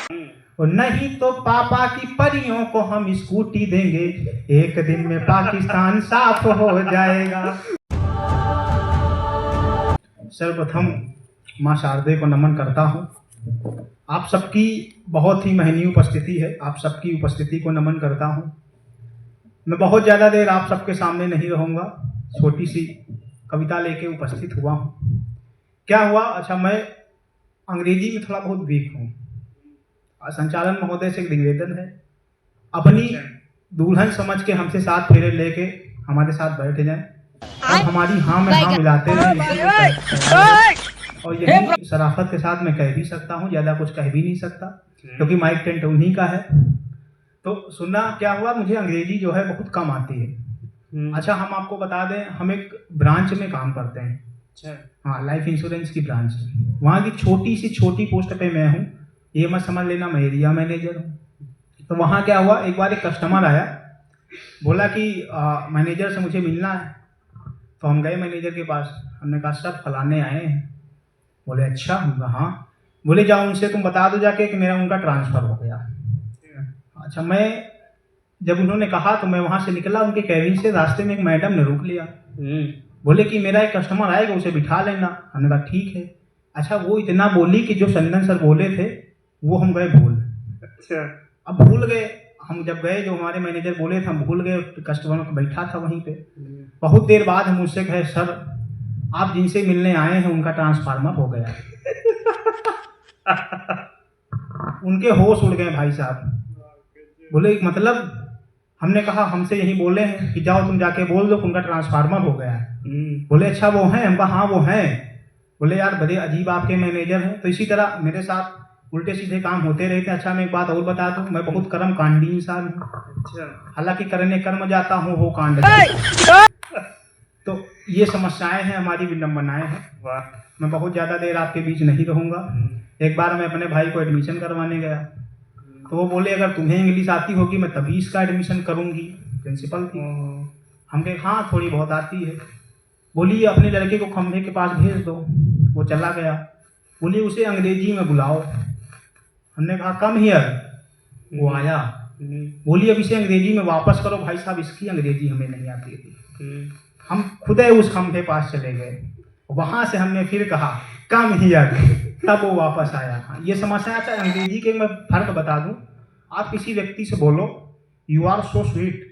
और नहीं तो पापा की परियों को हम स्कूटी देंगे, एक दिन में पाकिस्तान साफ हो जाएगा। सर्वप्रथम मां शारदे को नमन करता हूं। आप सबकी बहुत ही महनीय उपस्थिति है, आप सबकी उपस्थिति को नमन करता हूं। मैं बहुत ज़्यादा देर आप सबके सामने नहीं रहूँगा, छोटी सी कविता लेके उपस्थित हुआ हूँ। क्या हुआ, अच्छा मैं अंग्रेजी में थोड़ा बहुत वीक हूँ। संचालन महोदय से एक निवेदन है, अपनी दुल्हन समझ के हमसे साथ फेरे लेके हमारे साथ बैठ जाएं और हमारी हाँ में हाँ मिलाते रहें। और यही शराफत के साथ मैं कह भी सकता हूँ, ज़्यादा कुछ कह भी नहीं सकता क्योंकि माइक टेंट उन्हीं का है। तो सुनना, क्या हुआ, मुझे अंग्रेजी जो है बहुत कम आती है। अच्छा हम आपको बता दें, हम एक ब्रांच में काम करते हैं। अच्छा हाँ, लाइफ इंश्योरेंस की ब्रांच है। वहाँ की छोटी सी छोटी पोस्ट पे मैं हूँ, ये मत समझ लेना मैं एरिया मैनेजर हूँ। तो वहाँ क्या हुआ, एक बार एक कस्टमर आया, बोला कि मैनेजर से मुझे मिलना है। तो हम गए मैनेजर के पास, हमने कहा सर फलाने आए हैं। बोले अच्छा, हम कहा हाँ। बोले जाओ उनसे तुम बता दो जाके कि मेरा उनका ट्रांसफ़र हो गया। अच्छा मैं जब उन्होंने कहा तो मैं वहाँ से निकला, उनके कैबिन से रास्ते में एक मैडम ने रोक लिया। बोले कि मेरा एक कस्टमर आएगा, उसे बिठा लेना। हमने कहा ठीक है। अच्छा वो इतना बोली कि जो चंदन सर बोले थे वो हम गए भूल। अच्छा अब भूल गए, हम जब गए जो हमारे मैनेजर बोले थे हम भूल गए, कस्टमर को बैठा था वहीं पे। बहुत देर बाद हम मुझसे कहे सर आप जिनसे मिलने आए हैं उनका ट्रांसफार्मर हो गया। उनके होश उड़ गए भाई साहब। बोले मतलब, हमने कहा हमसे यही बोले हैं कि जाओ तुम जाके बोल दो उनका ट्रांसफार्मर हो गया है। बोले अच्छा वो हैं, हम कहा हाँ वो हैं। बोले यार बड़े अजीब आपके मैनेजर हैं। तो इसी तरह मेरे साथ उल्टे सीधे काम होते रहते। अच्छा मैं एक बात और बता दूं, मैं बहुत कर्म कांडी इंसान हूँ। अच्छा हालांकि करने कर्म जाता हूँ वो कांड तो ये समस्याएं हैं हमारी, विडंबनाएं हैं। वाह, मैं बहुत ज़्यादा देर आपके बीच नहीं रहूँगा। एक बार मैं अपने भाई को एडमिशन करवाने गया तो वो बोले अगर तुम्हें इंग्लिश आती होगी मैं तभी इसका एडमिशन करूँगी। प्रिंसिपल थी। हम कहे हाँ थोड़ी बहुत आती है। बोली अपने लड़के को खंभे के पास भेज दो। वो चला गया। बोली उसे अंग्रेजी में बुलाओ। हमने कहा कम हियर। वो आया। बोली अब इसे अंग्रेजी में वापस करो। भाई साहब इसकी अंग्रेजी हमें नहीं आती थी। हम खुद उस खंभे पास चले गए, वहाँ से हमने फिर कहा कम हियर, तब वो वापस आया। हाँ ये समस्या है। अंग्रेजी के मैं फर्क बता दूं, आप किसी व्यक्ति से बोलो यू आर सो स्वीट,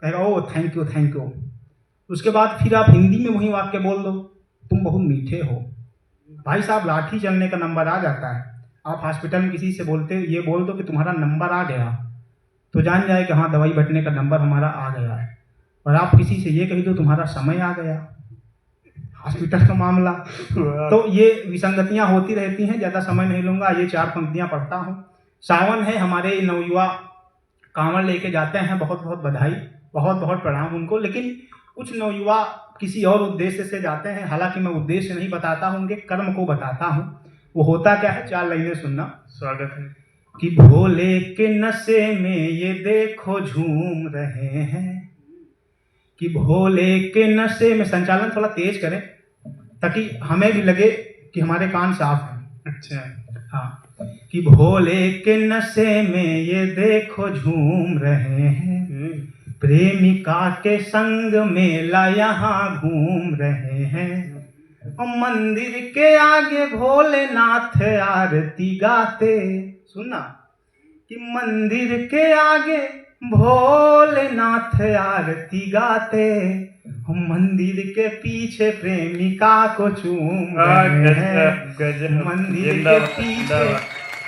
कहेगा ओ थैंक यू थैंक यू। उसके बाद फिर आप हिंदी में वही वाक्य बोल दो तुम बहुत मीठे हो। भाई साहब लाठी चलने का नंबर आ जाता है। आप हॉस्पिटल में किसी से बोलते ये बोल दो कि तुम्हारा नंबर आ गया, तो जान जाए कि हाँ दवाई बटने का नंबर हमारा आ गया है। और आप किसी से ये कही दो तुम्हारा समय आ गया, हॉस्पिटल का मामला। तो ये विसंगतियां होती रहती हैं, ज़्यादा समय नहीं लूँगा। ये 4 पंक्तियां पढ़ता हूँ। सावन है, हमारे नवयुवा कांवड़ लेके जाते हैं, बहुत बहुत बधाई, बहुत बहुत प्रणाम उनको। लेकिन कुछ नवयुवा किसी और उद्देश्य से जाते हैं, हालांकि मैं उद्देश्य नहीं बताता हूँ, उनके कर्म को बताता हूँ। वो होता क्या है, 4 लाइनें सुनना। स्वागत है। कि भोले के नशे में ये देखो झूम रहे हैं, कि भोले के नशे में, संचालन थोड़ा तेज करें ताकि हमें भी लगे कि हमारे कान साफ हैं। अच्छा हाँ, कि भोले के नशे में ये देखो झूम रहे हैं, प्रेमिका के संग मेला यहाँ घूम रहे हैं, और मंदिर के आगे भोलेनाथ आरती गाते। सुनना, कि मंदिर के आगे भोलेनाथ आरती गाते, हम मंदिर के पीछे प्रेमिका को चूम रहे हैं, मंदिर के पीछे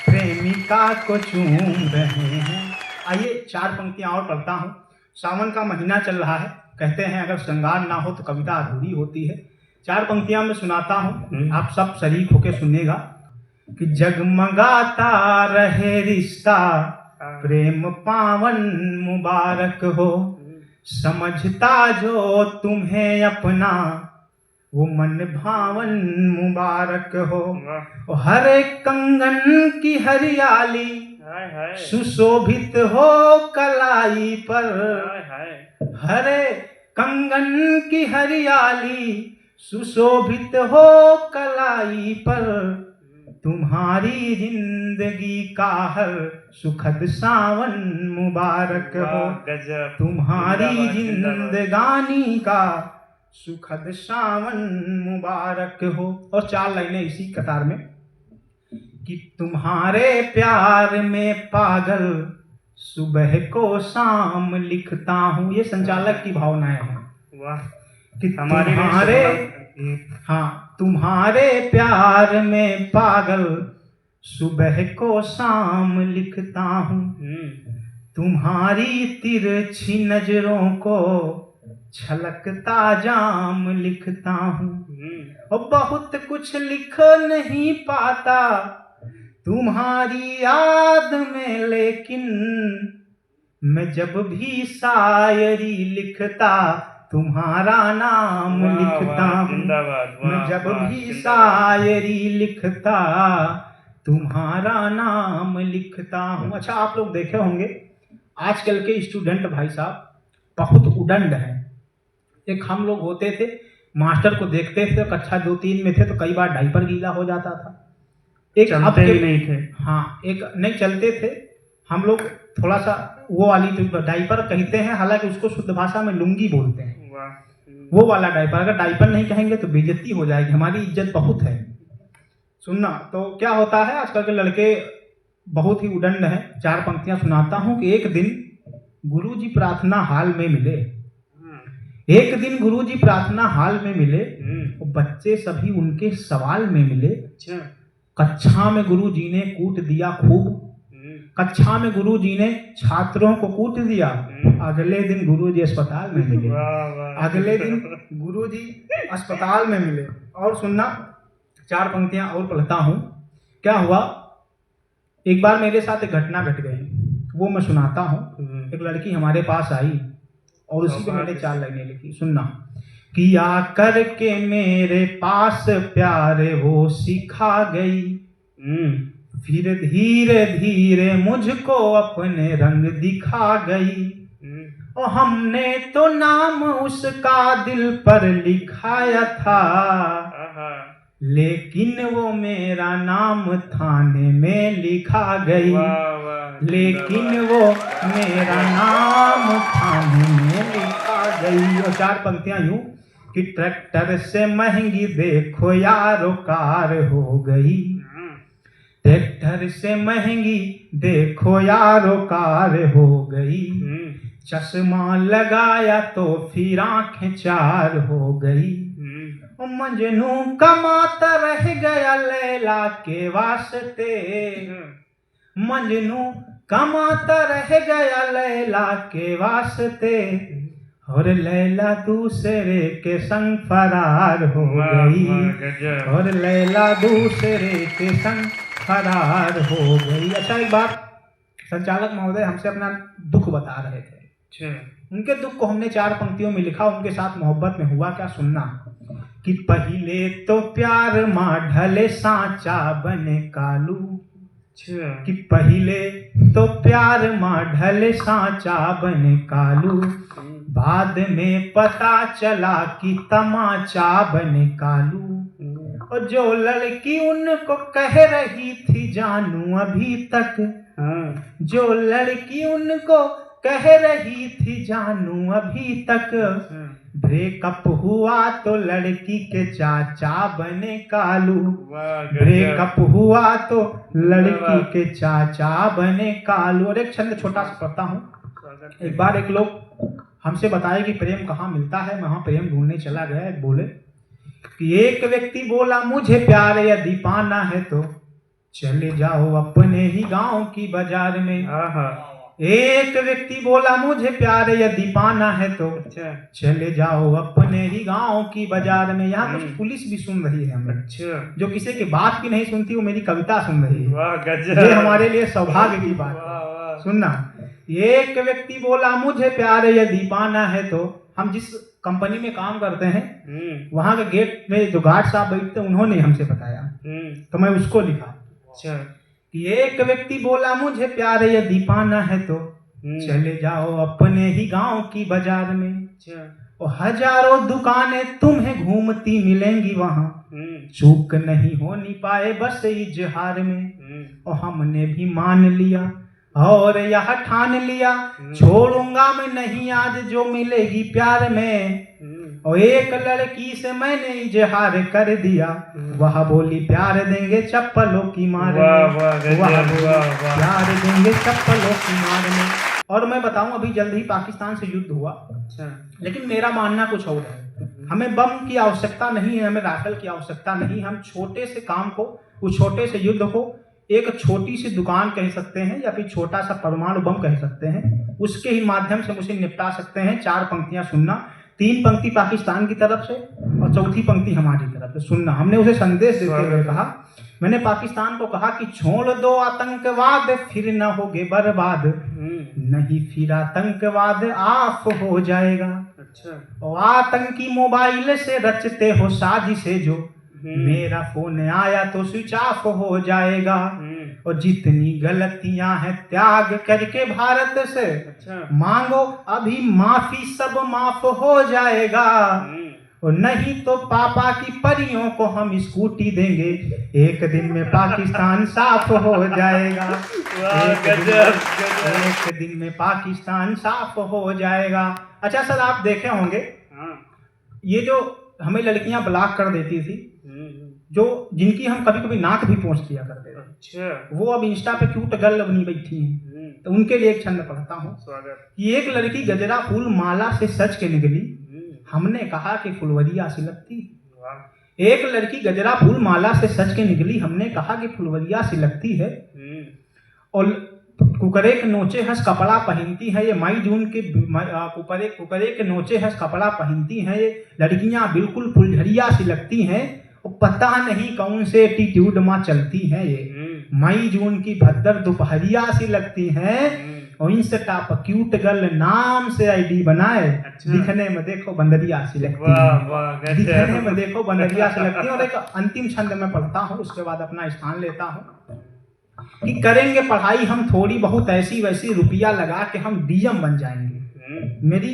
प्रेमिका को चूम रहे हैं। आइए 4 पंक्तियां और पढ़ता हूँ। सावन का महीना चल रहा है, कहते हैं अगर श्रृंगार ना हो तो कविता अधूरी होती है। 4 पंक्तियां मैं सुनाता हूँ, आप सब शरीक होके सुनिएगा। कि जगमगाता रहे रिश्ता प्रेम पावन मुबारक हो, समझता जो तुम्हें अपना वो मन भावन मुबारक हो, हर एक कंगन की हरियाली सुशोभित हो कलाई पर, हर एक कंगन की हरियाली सुशोभित हो कलाई पर, तुम्हारी जिंदगी का हर सुखद सावन मुबारक हो, गजब, तुम्हारी जिंदगानी का सुखद सावन मुबारक हो। और 4 लाइनें इसी कतार में कि तुम्हारे प्यार में पागल सुबह को शाम लिखता हूँ। ये संचालक की भावनाएं हैं। वाह, कि तुम्हारे प्यार में पागल सुबह को शाम लिखता हूँ, तुम्हारी तिरछी नजरों को छलकता जाम लिखता हूँ। और बहुत कुछ लिख नहीं पाता तुम्हारी याद में, लेकिन मैं जब भी शायरी लिखता तुम्हारा नाम लिखता हूँ। मैं जब भी शायरी लिखता तुम्हारा नाम लिखता हूँ। अच्छा, आप लोग देखे होंगे आजकल के स्टूडेंट भाई साहब बहुत उदंड हैं। एक हम लोग होते थे, मास्टर को देखते थे, कक्षा 2-3 में थे तो कई बार डायपर गीला हो जाता था। एक चलते ही नहीं थे। हाँ, एक नहीं चलते थे हम लोग, थोड़ा सा वो वाली तो डायपर कहते हैं, हालांकि उसको शुद्ध भाषा में लुंगी बोलते हैं। वो वाला डायपर, अगर डायपर नहीं कहेंगे तो बेइज्जती हो जाएगी, हमारी इज्जत बहुत है। सुनना, तो क्या होता है आजकल के लड़के बहुत ही उदंड हैं। 4 पंक्तियां सुनाता हूं कि एक दिन गुरुजी प्रार्थना हाल में मिले। एक दिन गुरुजी प्रार्थना हाल में मिले, बच्चे सभी उनके सवाल में मिले। कक्षा में गुरुजी ने कूट दिया खूब, कक्षा में गुरुजी ने छात्रों को कूट दिया। अगले दिन गुरुजी अस्पताल में मिले। अगले दिन गुरुजी अस्पताल में मिले। और सुनना, 4 पंक्तियां और पढ़ता हूं। क्या हुआ, एक बार मेरे साथ एक घटना घट गई, वो मैं सुनाता हूं। एक लड़की हमारे पास आई और उसी पे मैंने 4 लाइनें लिखी। सुनना, कि आकर के मेरे पास प्यारे वो सिखा गई, फिर धीरे धीरे मुझको अपने रंग दिखा गई। और हमने तो नाम उसका दिल पर लिखाया था, लेकिन वो मेरा नाम थाने में लिखा गई। लेकिन वो मेरा नाम थाने में लिखा गई। और 4 पंक्तियां यूं कि ट्रैक्टर से महंगी देखो यारो कार हो गई। ट्रैक्टर से महंगी देखो यारो कार हो गई। चश्मा लगाया तो फिर आंखें 4 हो गई। मजनू कमाता रह गया लैला के वास्ते, मजनू कमाता रह गया लैला के वास्ते। और लैला दूसरे के संग फरार हो गई। और लैला दूसरे के संग फरार हो गई। अच्छा, एक बार संचालक महोदय हमसे अपना दुख बता रहे थे। उनके दुख को हमने 4 पंक्तियों में लिखा। उनके साथ मोहब्बत में हुआ क्या, सुनना, कि पहले तो प्यार माँ ढले सांचा बने कालू। कि पहले तो प्यार माँ ढले सांचा बने कालू, बाद में पता चला कि तमाचा बने कालू। और जो लड़की उनको कह रही थी जानू अभी तक, जो लड़की उनको कह रही थी जानू अभी तक, ब्रेकअप हुआ तो लड़की के चाचा बने कालू। ब्रेकअप हुआ तो लड़की के चाचा बने कालू। और एक छंद छोटा सा पढ़ता हूँ। एक बार एक लोग हमसे बताए कि प्रेम कहाँ मिलता है। वहां प्रेम ढूंढने चला गया। बोले कि एक व्यक्ति बोला मुझे प्यार यदि पाना है तो चले जाओ अपने ही गांव की बाजार में। एक व्यक्ति बोला मुझे प्यार यदि पाना है तो चले जाओ अपने ही गांव की बाजार में। यहाँ कुछ पुलिस भी सुन रही है हमें, जो किसी की बात भी नहीं सुनती, वो मेरी कविता सुन रही है। ये हमारे लिए सौभाग्य की बात। सुनना, एक व्यक्ति बोला मुझे प्यार यदि पाना है तो, हम जिस कंपनी में काम करते हैं वहां के गेट में जो गार्ड साहब बैठते हैं उन्होंने हमसे बताया, तो मैं उसको लिखा। कि एक व्यक्ति बोला मुझे प्यार यदि पाना है तो चले जाओ अपने ही गांव की बाजार में। और हजारों दुकानें तुम्हें घूमती मिलेंगी वहां, चूक नहीं होनी पाए बस इजहार में। और हमने भी मान लिया और यह ठान लिया, छोड़ूंगा मैं नहीं आज जो मिलेगी प्यार में। और एक लड़की से मैंने इजहार कर दिया, वह बोली प्यार देंगे चप्पलों की मार में, वह बोली प्यार देंगे चप्पलों की मार में। और मैं बताऊं अभी जल्द ही पाकिस्तान से युद्ध हुआ, लेकिन मेरा मानना कुछ और है। हमें बम की आवश्यकता नहीं है, हमें राइफल की आवश्यकता नहीं। हम छोटे से काम को, उस छोटे से युद्ध को एक छोटी सी दुकान कह सकते हैं या फिर छोटा सा परमाणु बम कह सकते हैं, उसके ही माध्यम से उसे निपटा सकते हैं। 4 पंक्तियां सुनना, 3 पंक्ति पाकिस्तान की तरफ से और 4थी पंक्ति हमारी तरफ से सुनना। हमने उसे संदेश देते हुए कहा, मैंने पाकिस्तान को कहा कि छोड़ दो आतंकवाद फिर न होगे बर्बाद, नहीं फिर आतंकवाद आफ हो जाएगा। और आतंकी मोबाइल से रचते हो साजिशें जो, मेरा फोन आया तो स्विच ऑफ हो जाएगा। और जितनी गलतियां हैं त्याग करके भारत से, मांगो अभी माफी सब माफ हो जाएगा। और नहीं तो पापा की परियों को हम स्कूटी देंगे, एक दिन में पाकिस्तान साफ हो जाएगा। एक दिन में पाकिस्तान साफ हो जाएगा। अच्छा सर, आप देखे होंगे ये जो हमें लड़कियां ब्लॉक कर देती थी, जो जिनकी हम कभी कभी नाक भी पोंछ दिया करते थे, अच्छा, वो अब इंस्टा पे क्यूट गर्ल बनी बैठी हैं। तो उनके लिए एक छंद पढ़ता हूँ कि एक लड़की गजरा फूल माला से सज के निकली, हमने कहा कि फुलवरिया सी लगती। एक लड़की गजरा फूल माला से सज के निकली, हमने कहा कि फुलवरिया सी लगती है। और कुकरे के नोचे हंस कपड़ा पहनती है ये मई जून के, कुकरे के नोचे हंस कपड़ा पहनती हैं ये लड़कियां, बिल्कुल फुलझड़िया सी लगती हैं। और पता नहीं कौन से एटीट्यूड में चलती हैं ये, मई जून की भद्दर दोपहरिया सी लगती हैं। और इंस्टा पर क्यूट गर्ल नाम से आईडी बनाए, अच्छा, दिखने में देखो बंदरिया सी लगती है, दिखने में देखो बंदरिया सी लगती है। और एक अंतिम छंद में पढ़ता हूँ, उसके बाद अपना स्थान लेता हूँ कि करेंगे पढ़ाई हम थोड़ी बहुत ऐसी वैसी, रुपया लगा के हम डीएम बन जाएंगे। मेरी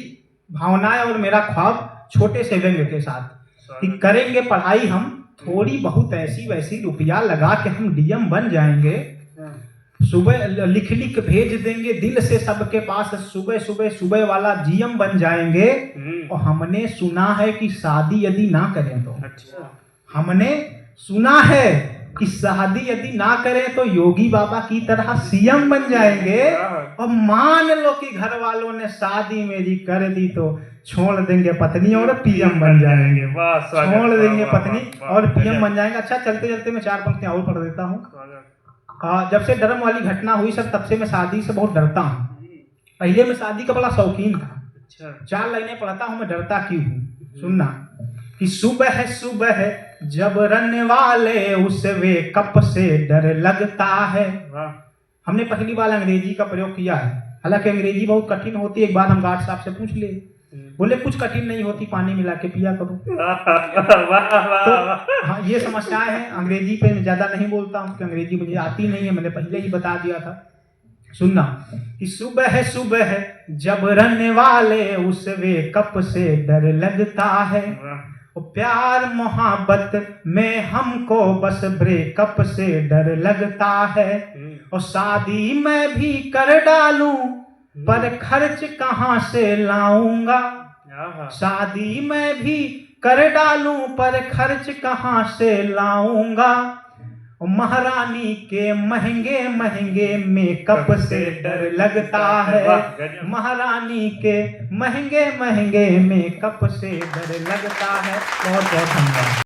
भावनाएं और मेरा ख्वाब छोटे से व्यंग के साथ कि करेंगे पढ़ाई हम थोड़ी बहुत ऐसी वैसी, रुपया लगा के हम डीएम बन जाएंगे। सुबह लिख लिख भेज देंगे दिल से सबके पास, सुबह सुबह सुबह वाला जीएम बन जाएंगे। और हमने सुना है कि शादी यदि ना करें तो, अच्छा, हमने सुना है कि शादी यदि ना करें तो योगी बाबा की तरह सीएम बन जाएंगे। और मान लो कि घर वालों ने शादी मेरी कर दी तो छोड़ देंगे पत्नी और पीएम बन जाएंगे। छोड़ देंगे पत्नी और पीएम बन जाएंगे। अच्छा, चलते चलते मैं 4 पंक्तियां और पढ़ देता हूँ। जब से धर्म वाली घटना हुई सर, तब से मैं शादी से बहुत डरता हूँ। पहले मैं शादी का बड़ा शौकीन था। 4 लाइनें पढ़ता हूँ, मैं डरता क्यों हूँ, सुनना। कि सुबह है जब रन वाले उस वे कप से डर लगता है। हमने पहली बार अंग्रेजी का प्रयोग किया है, हालांकि अंग्रेजी बहुत कठिन होती है। एक बार हम गार्ड साहब से पूछ ले, बोले कुछ कठिन नहीं होती, पानी मिला के पिया करो। तो हाँ, ये समस्याएं हैं। अंग्रेजी पे मैं ज्यादा नहीं बोलता हूँ कि अंग्रेजी मुझे आती नहीं है, मैंने पहले ही बता दिया था। सुनना कि सुबह है जब रन वाले उस वे कप से डर लगता है। प्यार मोहब्बत में हमको बस ब्रेकअप से डर लगता है। और शादी मैं भी कर डालूं पर खर्च कहाँ से लाऊंगा। शादी मैं भी कर डालूं पर खर्च कहाँ से लाऊंगा। महारानी के महंगे महंगे मेकअप से डर लगता है। महारानी के महंगे महंगे मेकअप से डर लगता है। बहुत बहुत धन्यवाद।